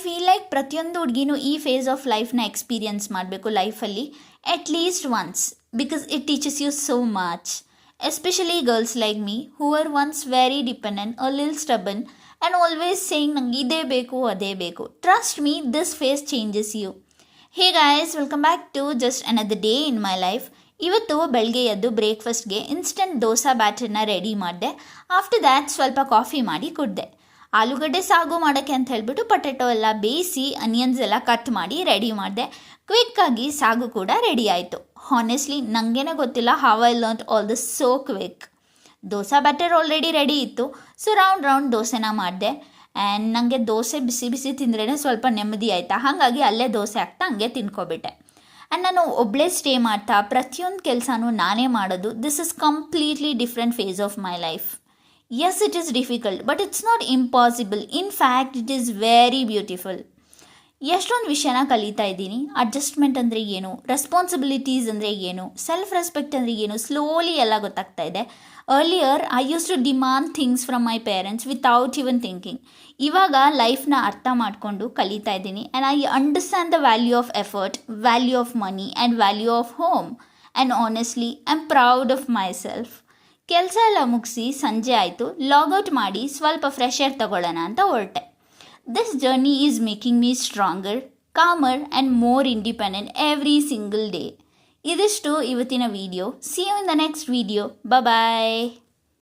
Feel like ಪ್ರತಿಯೊಂದು ಹುಡುಗಿನೂ ಈ face of ಲೈಫ್ನ experience ಮಾಡಬೇಕು ಲೈಫಲ್ಲಿ at least once, because it teaches you so much. Especially girls like me who are once very dependent, a ಲಿಲ್ stubborn and always saying ನಂಗೆ ಇದೇ ಬೇಕು ಅದೇ ಬೇಕು. Trust me, this phase changes you. Hey guys, welcome back to just another day in my life. ಇವತ್ತು ಬೆಳಗ್ಗೆ ಎದ್ದು ಬ್ರೇಕ್ಫಾಸ್ಟ್ಗೆ ಇನ್ಸ್ಟಂಟ್ ದೋಸೆ ಬ್ಯಾಟರ್ನ ರೆಡಿ ಮಾಡಿದೆ. ಆಫ್ಟರ್ ದ್ಯಾಟ್ ಸ್ವಲ್ಪ ಕಾಫಿ ಮಾಡಿ ಕುಡಿದೆ. ಆಲೂಗಡ್ಡೆ ಸಾಗು ಮಾಡೋಕ್ಕೆ ಅಂತ ಹೇಳ್ಬಿಟ್ಟು ಪೊಟೆಟೊ ಎಲ್ಲ ಬೇಯಿಸಿ ಅನಿಯನ್ಸ್ ಎಲ್ಲ ಕಟ್ ಮಾಡಿ ರೆಡಿ ಮಾಡಿದೆ. ಕ್ವಿಕ್ಕಾಗಿ ಸಾಗು ಕೂಡ ರೆಡಿ ಆಯಿತು. ಹಾನೆಸ್ಟ್ಲಿ ನನಗೇನೆ ಗೊತ್ತಿಲ್ಲ how I learn all this so quick. Dosa batter already ready ಇತ್ತು, ಸೊ ರೌಂಡ್ ದೋಸೆನ ಮಾಡಿದೆ. ಆ್ಯಂಡ್ ನನಗೆ ದೋಸೆ ಬಿಸಿ ಬಿಸಿ ತಿಂದ್ರೇ ಸ್ವಲ್ಪ ನೆಮ್ಮದಿ ಆಯಿತಾ, ಹಾಗಾಗಿ ಅಲ್ಲೇ ದೋಸೆ ಹಾಕ್ತಾ ಹಂಗೆ ತಿನ್ಕೊಬಿಟ್ಟೆ. ಆ್ಯಂಡ್ ನಾನು ಒಬ್ಬಳೇ ಸ್ಟೇ ಮಾಡ್ತಾ ಪ್ರತಿಯೊಂದು ಕೆಲಸನೂ ನಾನೇ ಮಾಡೋದು. This is completely different phase of my life. Yes, it is difficult, but it's not impossible. In fact it is very beautiful. ಎಷ್ಟೊಂದು ವಿಷಯನ ಕಲಿತಾ ಇದ್ದೀನಿ. ಅಡ್ಜಸ್ಟ್ಮೆಂಟ್ ಅಂದರೆ ಏನು, ರೆಸ್ಪಾನ್ಸಿಬಿಲಿಟೀಸ್ ಅಂದರೆ ಏನು, ಸೆಲ್ಫ್ ರೆಸ್ಪೆಕ್ಟ್ ಅಂದರೆ ಏನು, ಸ್ಲೋಲಿ ಎಲ್ಲ ಗೊತ್ತಾಗ್ತಾ ಇದೆ. Earlier I use to demand things from my parents without even thinking. ಇವಾಗ ಲೈಫ್ನ ಅರ್ಥ ಮಾಡಿಕೊಂಡು ಕಲಿತಾ ಇದ್ದೀನಿ. And I understand the value of effort, value of money and value of home. And honestly I am proud of myself. ಕೆಲಸ ಎಲ್ಲ ಮುಗಿಸಿ ಸಂಜೆ ಆಯಿತು, ಲಾಗೌಟ್ ಮಾಡಿ ಸ್ವಲ್ಪ ಫ್ರೆಶ್ ಏರ್ ತಗೊಳ್ಳೋಣ ಅಂತ ಹೊರಟೆ. This journey is making me stronger, calmer and more independent every single day. ಇದಿಷ್ಟು ಇವತ್ತಿನ video. See you in the next video. Bye.